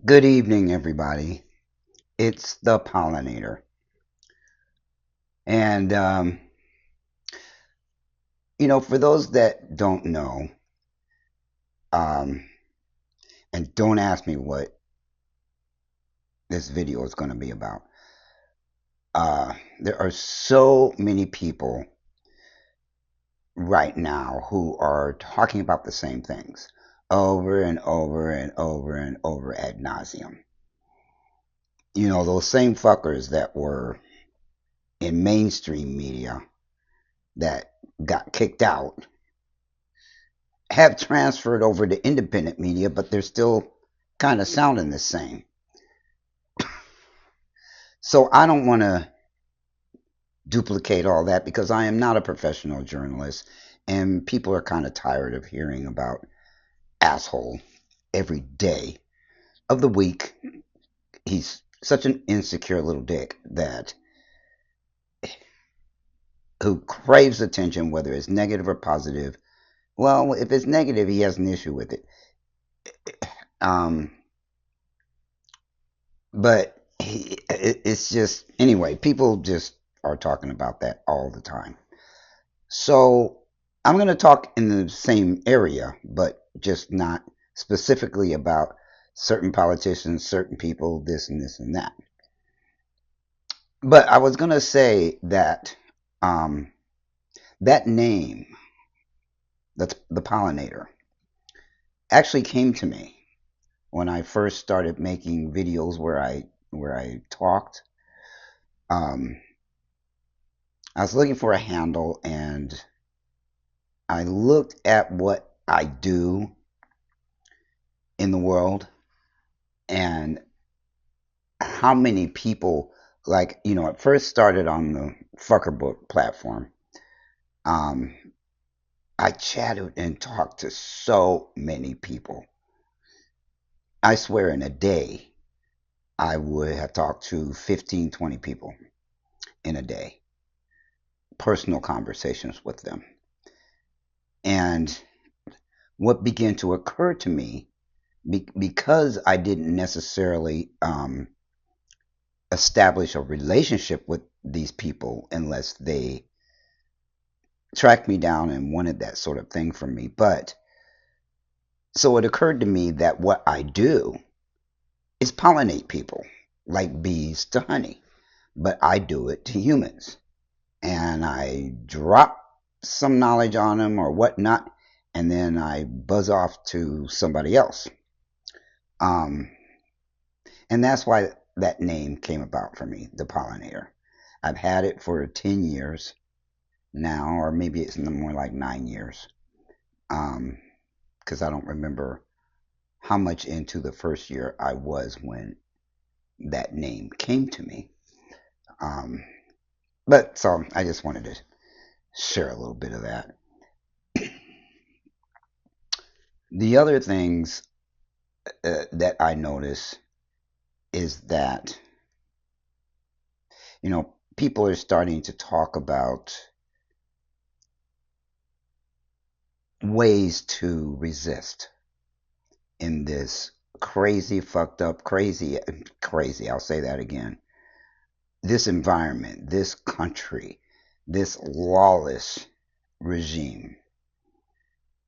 Good evening, everybody. It's the pollinator. And, for those that don't know, um, and don't ask me what this video is going to be about, there are so many people right now who are talking about the same things over and over and over and over ad nauseum. Those same fuckers that were in mainstream media that got kicked out have transferred over to independent media, but they're still kind of sounding the same. So I don't want to duplicate all that because I am not a professional journalist, and people are kind of tired of hearing about asshole every day of the week. He's such an insecure little dick that who craves attention, whether it's negative or positive. Well, if it's negative, he has an issue with it. Um, but it's just anyway. People just are talking about that all the time. So I'm going to talk in the same area, but just not specifically about certain politicians, certain people, this and this and that. But I was going to say that um, that name, that's the pollinator, actually came to me when I first started making videos where I talked. Um, I was looking for a handle, and I looked at what I do in the world and how many people, like, it first started on the Fuckerbook platform. um I chatted and talked to so many people. I swear in a day I would have talked to 15, 20 people in a day, personal conversations with them. And what began to occur to me, because I didn't necessarily establish a relationship with these people unless they tracked me down and wanted that sort of thing from me. But so it occurred to me that what I do is pollinate people like bees to honey, but I do it to humans. And I drop some knowledge on them or whatnot, and then I buzz off to somebody else. Um, and that's why that name came about for me, the pollinator. I've had it for 10 years now, or maybe it's more like 9 years. Because I don't remember how much into the first year I was when that name came to me. Um, but so I just wanted to share a little bit of that. The other things that I notice is that, people are starting to talk about ways to resist in this crazy, fucked up, crazy, I'll say that again. This environment, this country, this lawless regime.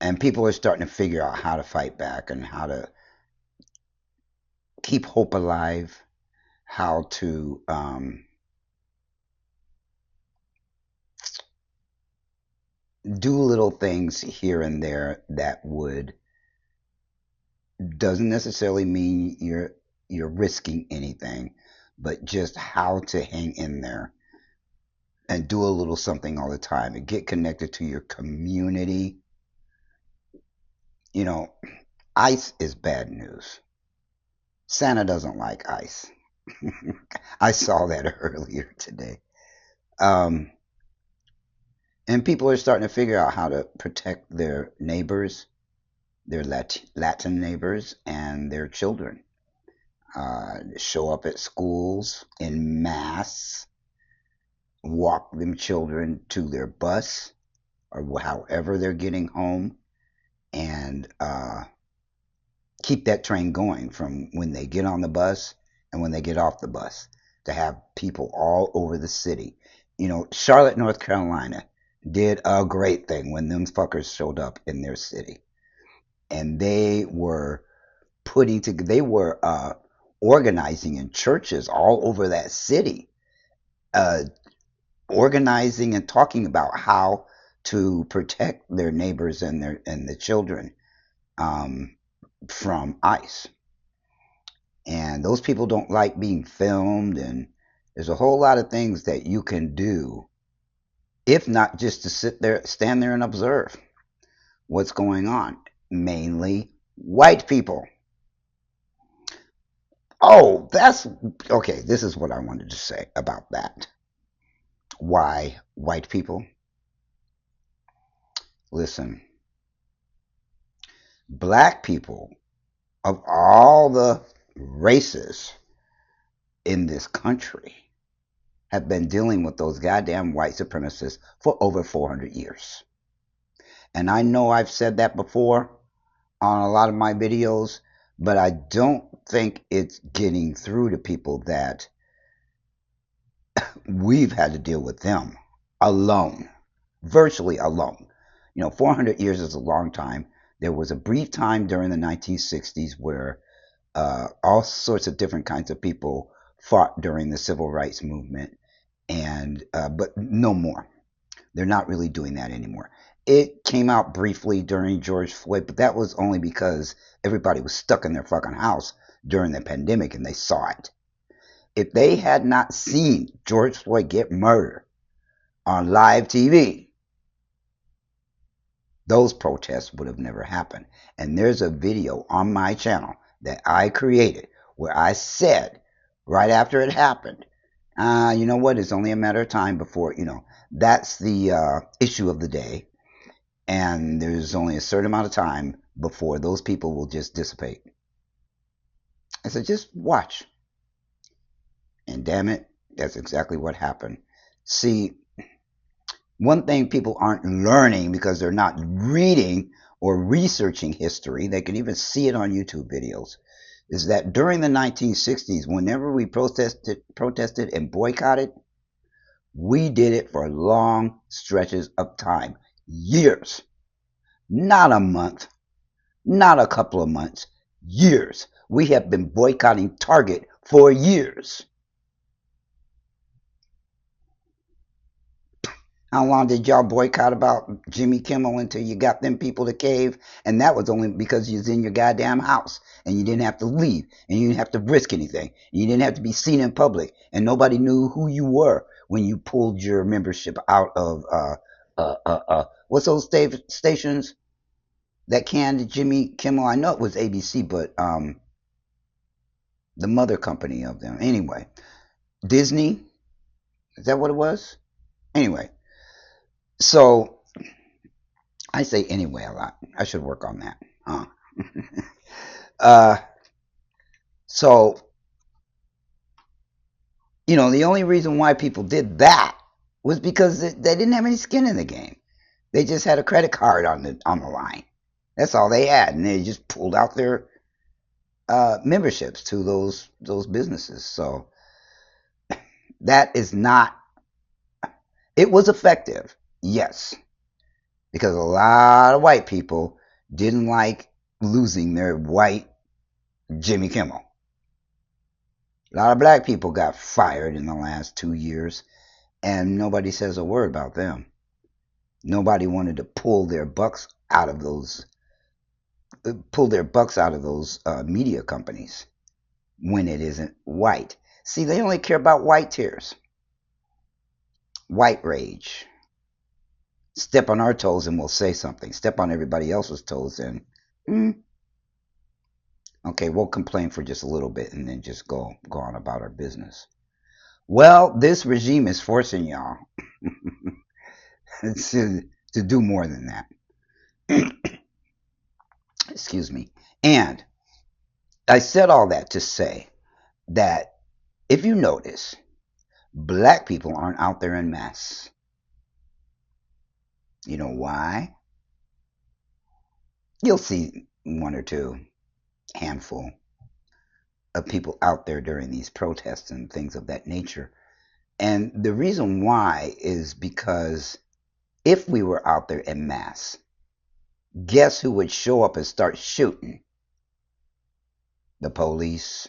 And people are starting to figure out how to fight back and how to keep hope alive, how to do little things here and there that would doesn't necessarily mean you're risking anything, but just how to hang in there and do a little something all the time and get connected to your community. You know, ice is bad news. Santa doesn't like ice. I saw that earlier today. Um, and people are starting to figure out how to protect their neighbors, their Latin neighbors, and their children. Show up at schools in mass, walk them children to their bus or however they're getting home, and keep that train going from when they get on the bus and when they get off the bus, to have people all over the city. Charlotte, North Carolina did a great thing when them fuckers showed up in their city. And they were organizing in churches all over that city, uh, organizing and talking about how to protect their neighbors and the children, um, from ICE. And those people don't like being filmed, and there's a whole lot of things that you can do, if not just to stand there and observe what's going on. Mainly white people. Oh, that's okay. This is what I wanted to say about that. Why white people? Listen, black people, of all the races in this country, have been dealing with those goddamn white supremacists for over 400 years. And I know I've said that before on a lot of my videos, but I don't think it's getting through to people that we've had to deal with them alone, virtually alone. 400 years is a long time. There was a brief time during the 1960s where all sorts of different kinds of people fought during the civil rights movement, and but no more. They're not really doing that anymore. It came out briefly during George Floyd, but that was only because everybody was stuck in their fucking house during the pandemic and they saw it. If they had not seen George Floyd get murdered on live TV, those protests would have never happened. And there's a video on my channel that I created where I said, right after it happened, you know what? It's only a matter of time before, that's the issue of the day. And there's only a certain amount of time before those people will just dissipate. I said, just watch. And damn it, that's exactly what happened. See, one thing people aren't learning because they're not reading or researching history, they can even see it on YouTube videos, is that during the 1960s, whenever we protested and boycotted, we did it for long stretches of time, years, not a month, not a couple of months, years. We have been boycotting Target for years. How long did y'all boycott about Jimmy Kimmel until you got them people to cave? And that was only because you was in your goddamn house and you didn't have to leave and you didn't have to risk anything. You didn't have to be seen in public and nobody knew who you were when you pulled your membership out of what's those stations that canned Jimmy Kimmel? I know it was ABC, but the mother company of them. Anyway, Disney, is that what it was? Anyway, so I say anyway a lot. I should work on that. uh, so, the only reason why people did that was because they didn't have any skin in the game. They just had a credit card on the line. That's all they had, and they just pulled out their memberships to those businesses. So that is not. It was effective, yes, because a lot of white people didn't like losing their white Jimmy Kimmel. A lot of black people got fired in the last 2 years, and nobody says a word about them. Nobody wanted to pull their bucks out of those media companies when it isn't white. See, they only care about white tears, white rage. Step on our toes and we'll say something. Step on everybody else's toes and okay, we'll complain for just a little bit and then just go on about our business. Well, this regime is forcing y'all to do more than that. Excuse me. And I said all that to say that if you notice, black people aren't out there en masse. You know why? You'll see one or two. handful of people out there during these protests and things of that nature. And the reason why is because if we were out there en masse, guess who would show up and start shooting? The police,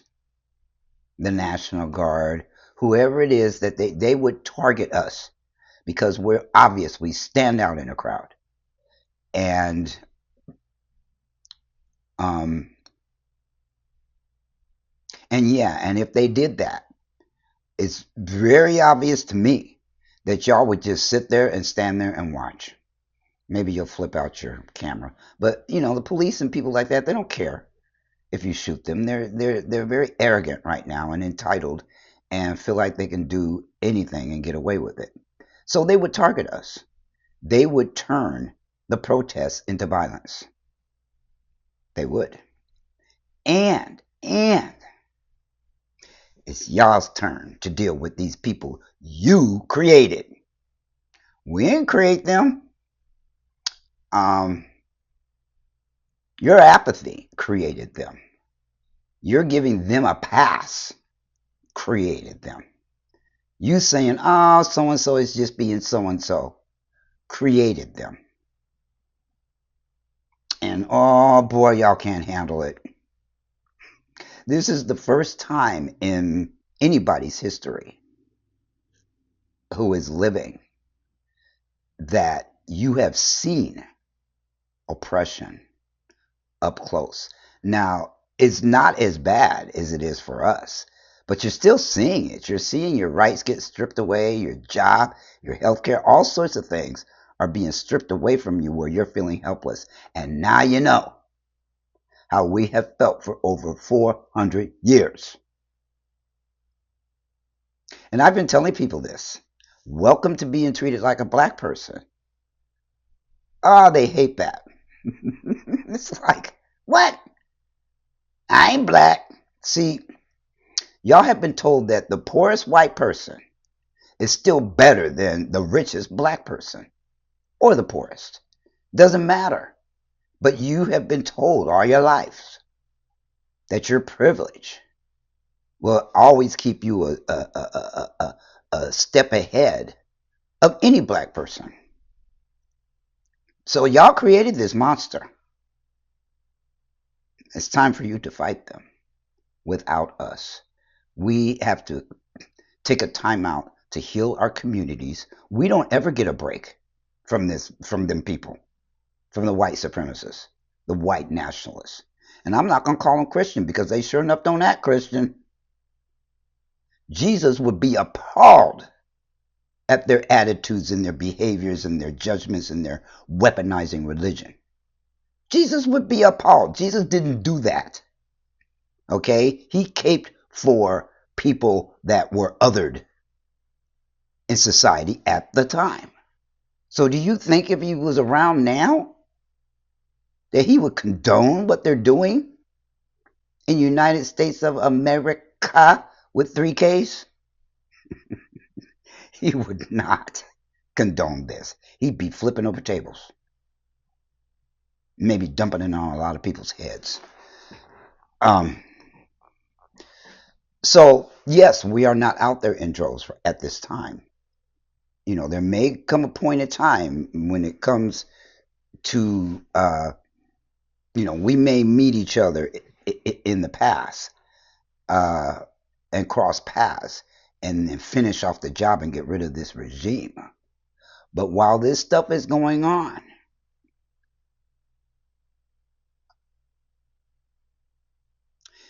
the National Guard, whoever it is that they would target us because we're obvious. We stand out in a crowd. And um yeah, and if they did that, it's very obvious to me that y'all would just sit there and stand there and watch. Maybe you'll flip out your camera. But the police and people like that, they don't care if you shoot them. They're very arrogant right now and entitled and feel like they can do anything and get away with it. So they would target us. They would turn the protests into violence. They would. And it's y'all's turn to deal with these people you created. We didn't create them. Your apathy created them. You're giving them a pass created them. You saying, oh, so and so is just being so and so created them. And oh boy, y'all can't handle it. This is the first time in anybody's history who is living that you have seen oppression up close. Now, it's not as bad as it is for us, but you're still seeing it. You're seeing your rights get stripped away, your job, your health care, all sorts of things are being stripped away from you where you're feeling helpless. And now you know how we have felt for over 400 years. And I've been telling people this. Welcome to being treated like a black person. Oh, they hate that. It's like, what? I ain't black. See, y'all have been told that the poorest white person is still better than the richest black person or the poorest. Doesn't matter. But you have been told all your lives that your privilege will always keep you a step ahead of any black person. So y'all created this monster. It's time for you to fight them without us. We have to take a time out to heal our communities. We don't ever get a break from them people, from the white supremacists, the white nationalists. And I'm not going to call them Christian because they sure enough don't act Christian. Jesus would be appalled at their attitudes and their behaviors and their judgments and their weaponizing religion. Jesus would be appalled. Jesus didn't do that. Okay? He caped for people that were othered in society at the time. So do you think if he was around now that he would condone what they're doing in United States of America with 3 Ks? He would not condone this. He'd be flipping over tables. Maybe dumping it on a lot of people's heads. So, yes, we are not out there in droves at this time. There may come a point in time when it comes to, we may meet each other in the past and cross paths and then finish off the job and get rid of this regime. But while this stuff is going on,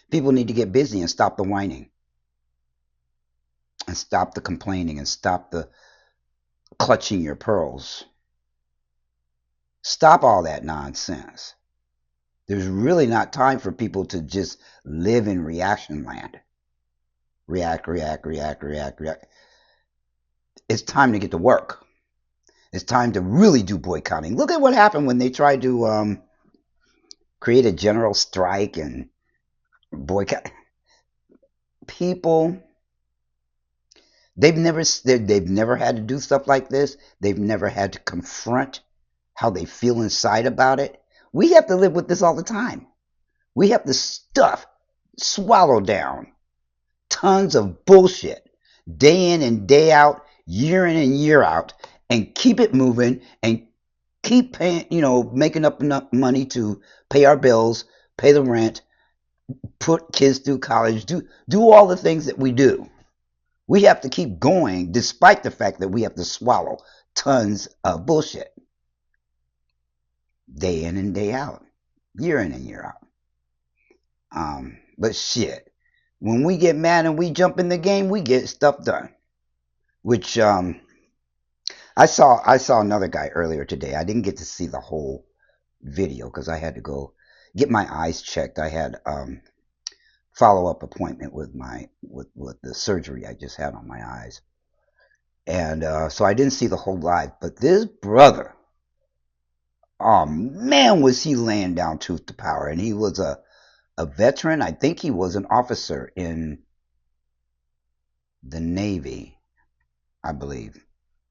people need to get busy and stop the whining and stop the complaining and stop the clutching your pearls. Stop all that nonsense. There's really not time for people to just live in reaction land. React. It's time to get to work. It's time to really do boycotting. Look at what happened when they tried to create a general strike and boycott. People, they've never had to do stuff like this. They've never had to confront how they feel inside about it. We have to live with this all the time. We have to swallow down tons of bullshit day in and day out, year in and year out, and keep it moving and keep paying, making up enough money to pay our bills, pay the rent, put kids through college, do all the things that we do. We have to keep going despite the fact that we have to swallow tons of bullshit day in and day out, year in and year out. But shit, when we get mad and we jump in the game, we get stuff done. Which I saw another guy earlier today. I didn't get to see the whole video because I had to go get my eyes checked. I had follow up appointment with my with the surgery I just had on my eyes, and so I didn't see the whole live. But this brother, oh man, was he laying down truth to power, and he was a veteran. I think he was an officer in the Navy, I believe.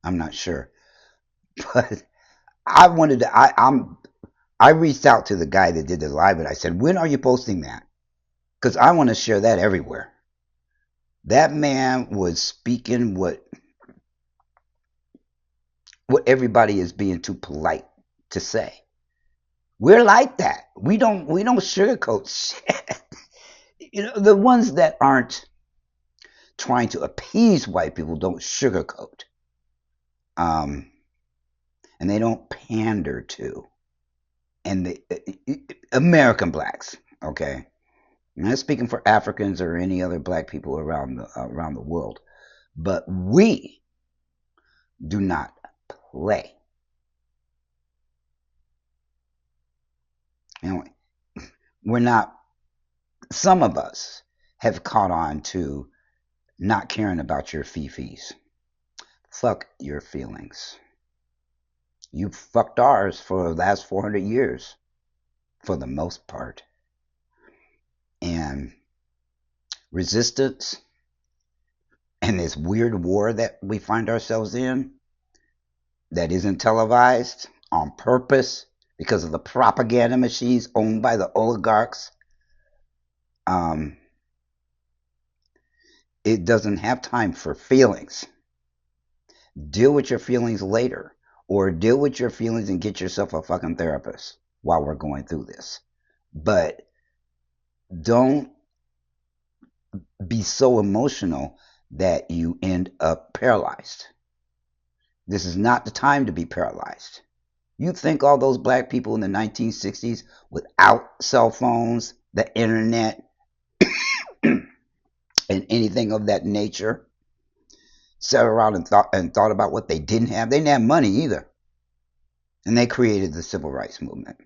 I'm not sure, but I wanted to. I reached out to the guy that did the live, and I said, "When are you posting that? Because I want to share that everywhere." That man was speaking what everybody is being too polite to say. We're like that. We don't sugarcoat shit. The ones that aren't trying to appease white people don't sugarcoat. Um, and they don't pander to. And American blacks, okay? I'm not speaking for Africans or any other black people around the world, but we do not play. You know, we're not. Some of us have caught on to not caring about your fifis. Fuck your feelings. You fucked ours for the last 400 years, for the most part. And resistance and this weird war that we find ourselves in that isn't televised on purpose because of the propaganda machines owned by the oligarchs. Um, it doesn't have time for feelings. Deal with your feelings later, or deal with your feelings and get yourself a fucking therapist while we're going through this. But don't be so emotional that you end up paralyzed. This is not the time to be paralyzed. You think all those black people in the 1960s without cell phones, the internet, and anything of that nature sat around and thought about what they didn't have? They didn't have money either. And they created the civil rights movement.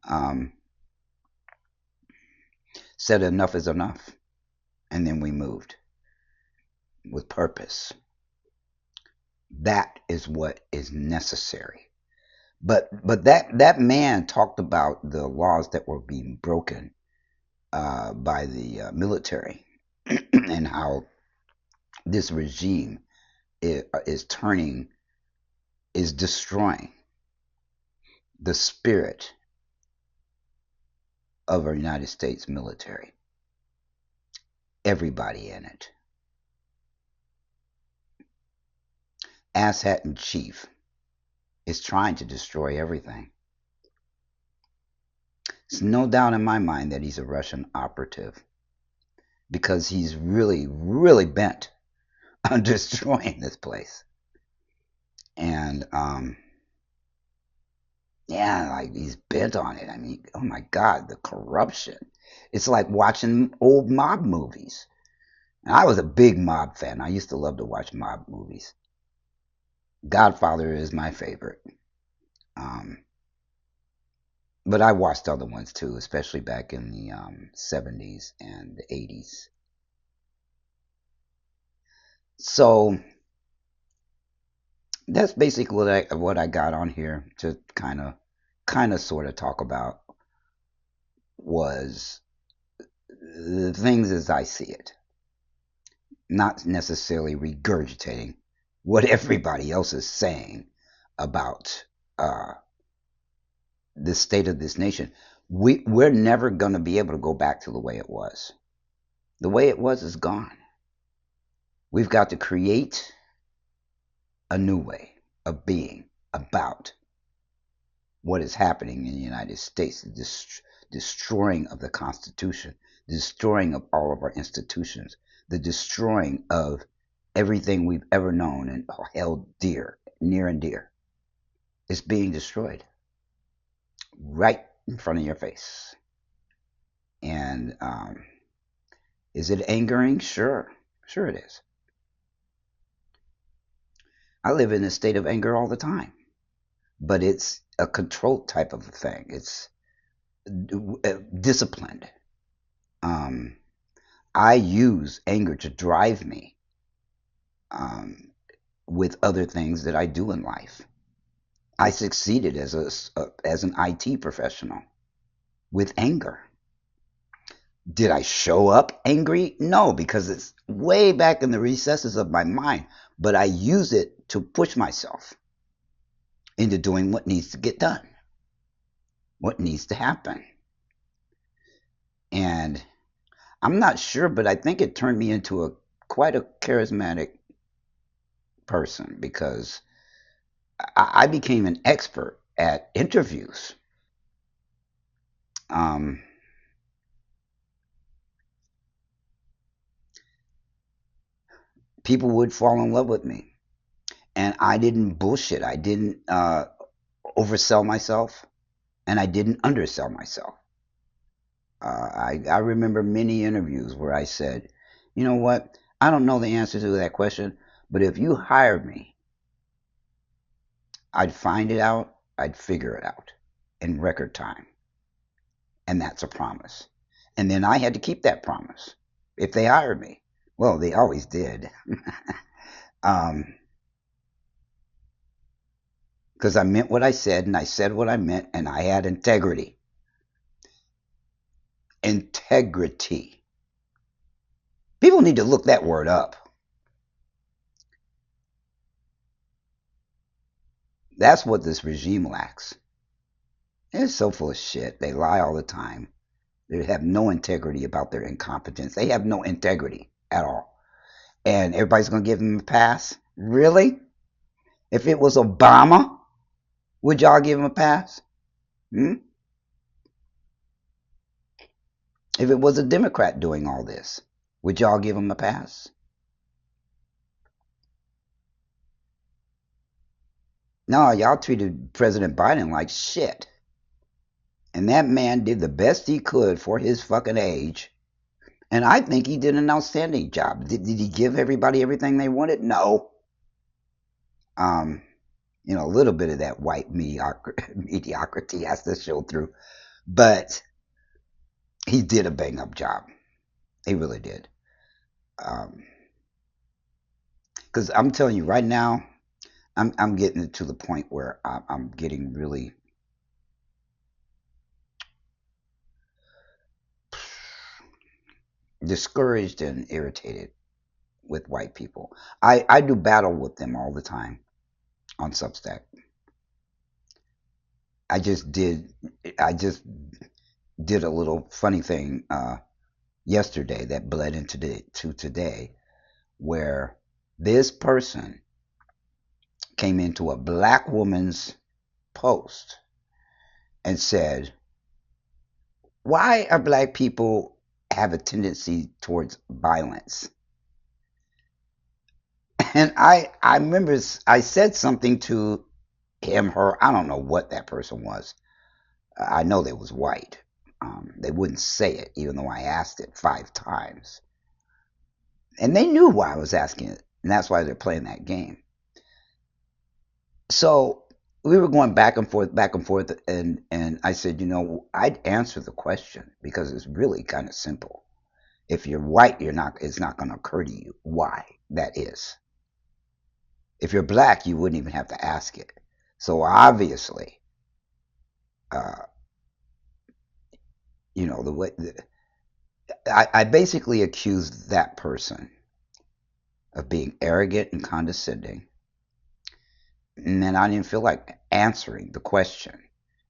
Um, said enough is enough. And then we moved with purpose. That is what is necessary. But that man talked about the laws that were being broken by the military and how this regime is destroying the spirit of our United States military. Everybody in it. Asshat in chief is trying to destroy everything. There's no doubt in my mind that he's a Russian operative because he's really, really bent on destroying this place. And yeah, like he's bent on it. I mean, oh my God, the corruption. It's like watching old mob movies. And I was a big mob fan. I used to love to watch mob movies. Godfather is my favorite. Um, but I watched other ones too, especially back in the 70s and the 80s. So that's basically what I got on here to kind of sort of talk about was the things as I see it, not necessarily regurgitating what everybody else is saying about the state of this nation. We're never going to be able to go back to the way it was. The way it was is gone. We've got to create a new way of being about what is happening in the United States, the destroying of the Constitution, the destroying of all of our institutions, the destroying of everything we've ever known and held dear, near and dear. It's being destroyed right in front of your face. And is it angering? Sure. Sure it is. I live in a state of anger all the time, but it's a controlled type of a thing. It's disciplined. Um, I use anger to drive me with other things that I do in life. I succeeded as an IT professional with anger. Did I show up angry? No, because it's way back in the recesses of my mind. But I use it to push myself into doing what needs to get done, what needs to happen. And I'm not sure, but I think it turned me into quite a charismatic person because I became an expert at interviews. Um, People would fall in love with me, and I didn't bullshit. I didn't oversell myself, and I didn't undersell myself. I remember many interviews where I said, you know what? I don't know the answer to that question, but if you hired me, I'd find it out, I'd figure it out in record time. And that's a promise. And then I had to keep that promise if they hired me. Well, they always did. Because I meant what I said, and I said what I meant, and I had integrity. Integrity. People need to look that word up. That's what this regime lacks. They're so full of shit. They lie all the time. They have no integrity about their incompetence. They have no integrity at all. And everybody's going to give them a pass? Really? If it was Obama, would y'all give him a pass? Hmm? If it was a Democrat doing all this, would y'all give him a pass? No, y'all treated President Biden like shit. And that man did the best he could for his fucking age. And I think he did an outstanding job. Did he give everybody everything they wanted? No. Um, a little bit of that white mediocrity has to show through. But he did a bang up job. He really did. Because I'm telling you right now, I'm getting to the point where I'm getting really discouraged and irritated with white people. I do battle with them all the time on Substack. I just did I just did a little funny thing yesterday that bled into today, where this person came into a black woman's post and said, "Why are black people have a tendency towards violence?" And I remember I said something to him, her, I don't know what that person was. I know they was white. They wouldn't say it, even though I asked it 5 times. And they knew why I was asking it, and that's why they're playing that game. So we were going back and forth, and I said, I'd answer the question because it's really kind of simple. If you're white, it's not going to occur to you why that is. If you're black, you wouldn't even have to ask it. So obviously, uh, the way I basically accused that person of being arrogant and condescending, and then I didn't feel like answering the question.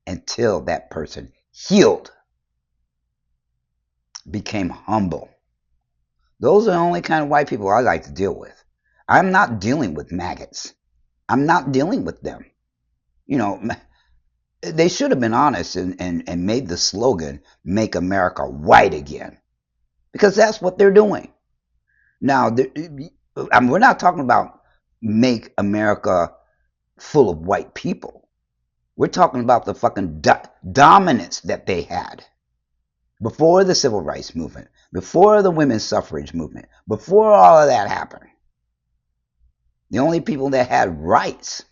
until that person healed, became humble. Those are the only kind of white people I like to deal with. I'm not dealing with maggots. I'm not dealing with them. You know, they should have been honest and made the slogan, Make America White Again, because that's what they're doing. Now, we're not talking about make America full of white people. We're talking about the fucking dominance that they had before the civil rights movement, before the women's suffrage movement, before all of that happened. The only people that had rights,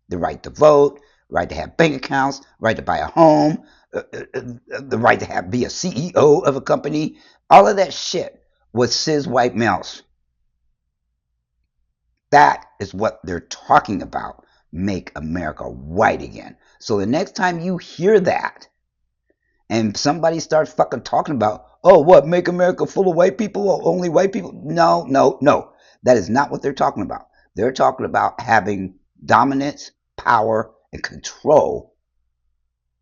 the right to vote, right to have bank accounts, right to buy a home, the right to be a CEO of a company, all of that shit was cis white males. That is what they're talking about. Make America white again. So the next time you hear that and somebody starts fucking talking about, oh, what, make America full of white people, only white people? No, no, no. That is not what they're talking about. They're talking about having dominance, power, and control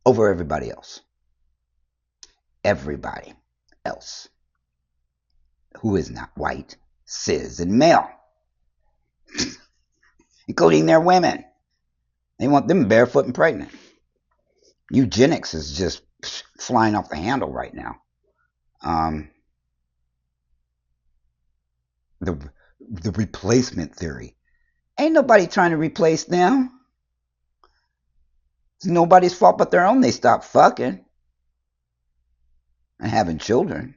over everybody else. Everybody else who is not white, cis, and male, including their women. They want them barefoot and pregnant. Eugenics is just flying off the handle right now. The replacement theory. Ain't nobody trying to replace them. It's nobody's fault but their own. They stopped fucking and having children.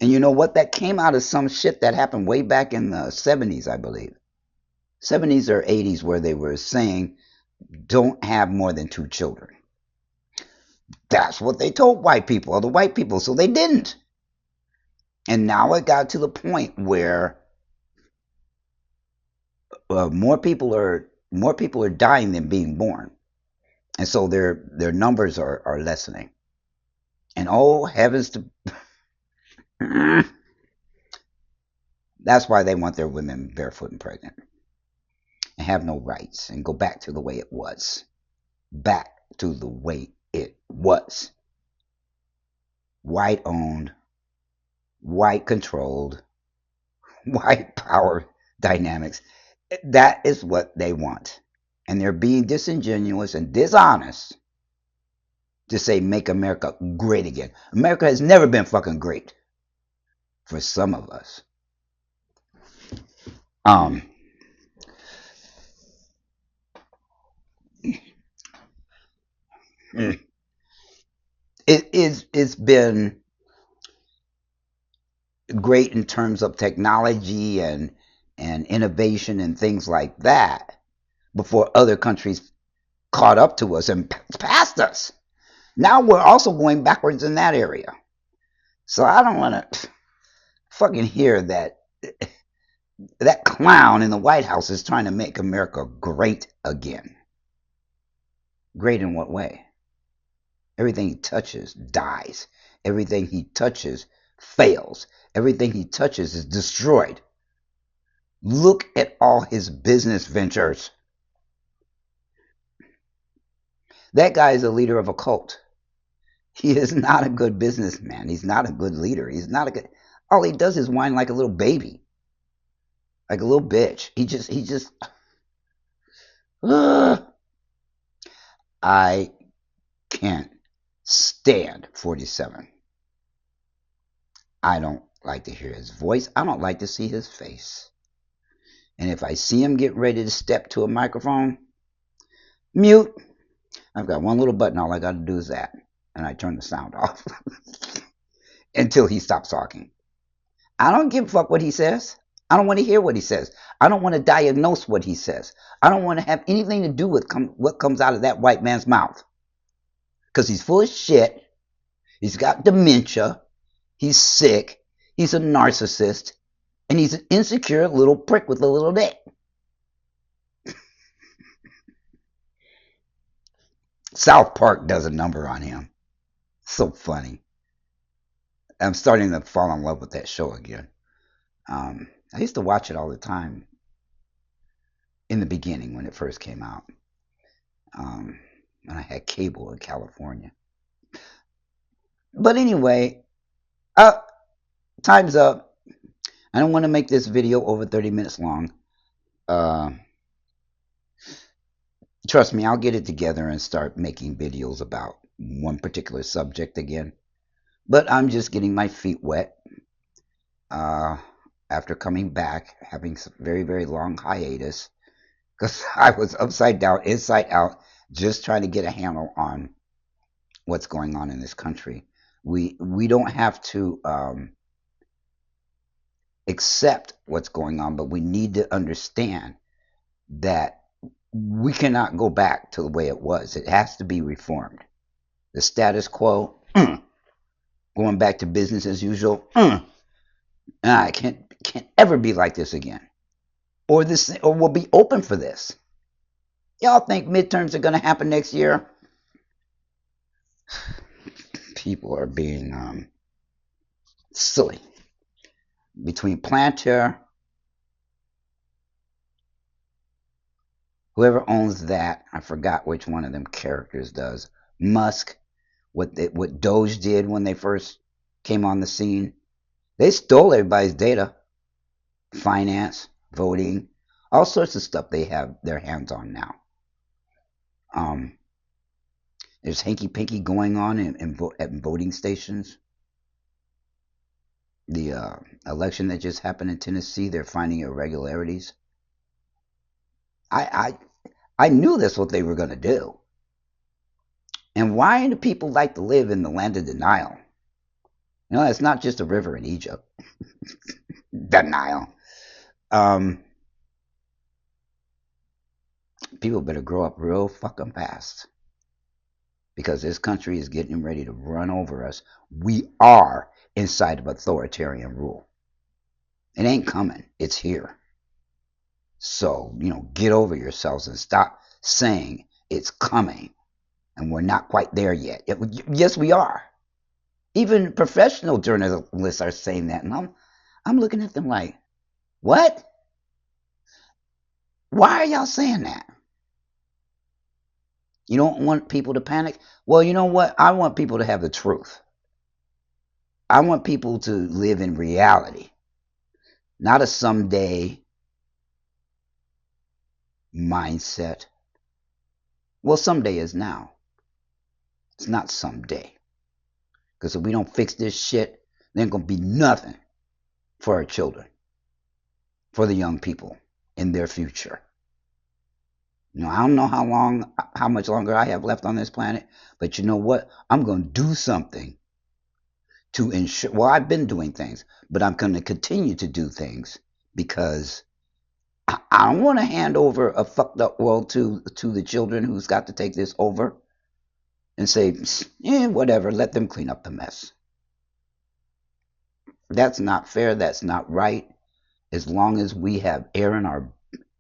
And you know what? That came out of some shit that happened way back in the 70s, I believe. 70s or 80s, where they were saying, don't have more than 2 children. That's what they told white people, or the white people, so they didn't. And now it got to the point where more people are dying than being born, and so their numbers are lessening. And oh heavens to that's why they want their women barefoot and pregnant and have no rights and go back to the way it was. Back to the way it was. White owned, white controlled, white power dynamics. That is what they want. And they're being disingenuous and dishonest to say make America great again. America has never been fucking great for some of us. It's been great in terms of technology and innovation and things like that before other countries caught up to us and passed us. Now we're also going backwards in that area. So I don't want to fucking hear that clown in the White House is trying to make America great again. Great in what way? Everything he touches dies. Everything he touches fails. Everything he touches is destroyed. Look at all his business ventures. That guy is a leader of a cult. He is not a good businessman. He's not a good leader. He's not a good. All he does is whine like a little baby, like a little bitch. He just. I can't stand 47. I don't like to hear his voice. I don't like to see his face. And if I see him get ready to step to a microphone, mute. I've got one little button. All I got to do is that. And I turn the sound off until he stops talking. I don't give a fuck what he says. I don't want to hear what he says. I don't want to diagnose what he says. I don't want to have anything to do with what comes out of that white man's mouth. Because he's full of shit. He's got dementia. He's sick. He's a narcissist. And he's an insecure little prick with a little dick. South Park does a number on him. So funny. I'm starting to fall in love with that show again. I used to watch it all the time in the beginning when it first came out. when I had cable in California. But anyway, time's up. I don't want to make this video over 30 minutes long. Uh, Trust me, I'll get it together and start making videos about one particular subject again. But I'm just getting my feet wet uh, after coming back, having some very, very long hiatus because I was upside down, inside out, just trying to get a handle on what's going on in this country. We don't have to accept what's going on, but we need to understand that we cannot go back to the way it was. It has to be reformed. The status quo, going back to business as usual, I can't ever be like this again. Or we'll be open for this. Y'all think midterms are going to happen next year? People are being silly. Between Planter, whoever owns that, I forgot which one of them characters does. Musk, what Doge did when they first came on the scene, they stole everybody's data, finance, voting, all sorts of stuff they have their hands on now. Um, there's hanky panky going on at voting stations. The election that just happened in Tennessee, they're finding irregularities. I I knew that's what they were going to do. And why do people like to live in the land of denial? You know, it's not just a river in Egypt. Denial. Um, People better grow up real fucking fast because this country is getting ready to run over us. We are inside of authoritarian rule. It ain't coming. It's here. So, get over yourselves and stop saying it's coming and we're not quite there yet. Yes, we are. Even professional journalists are saying that, and I'm looking at them like, what? Why are y'all saying that? You don't want people to panic? Well, you know what? I want people to have the truth. I want people to live in reality, not a someday mindset. Well, someday is now. It's not someday. Because if we don't fix this shit, there ain't going to be nothing for our children, for the young people in their future. I don't know how much longer I have left on this planet, but you know what? I'm going to do something to ensure. Well, I've been doing things, but I'm going to continue to do things because I don't want to hand over a fucked up world to the children who's got to take this over and say, whatever, let them clean up the mess. That's not fair. That's not right. As long as we have air in our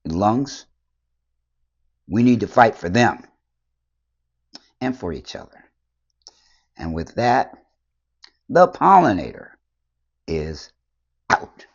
lungs, we need to fight for them and for each other. And with that, the pollinator is out.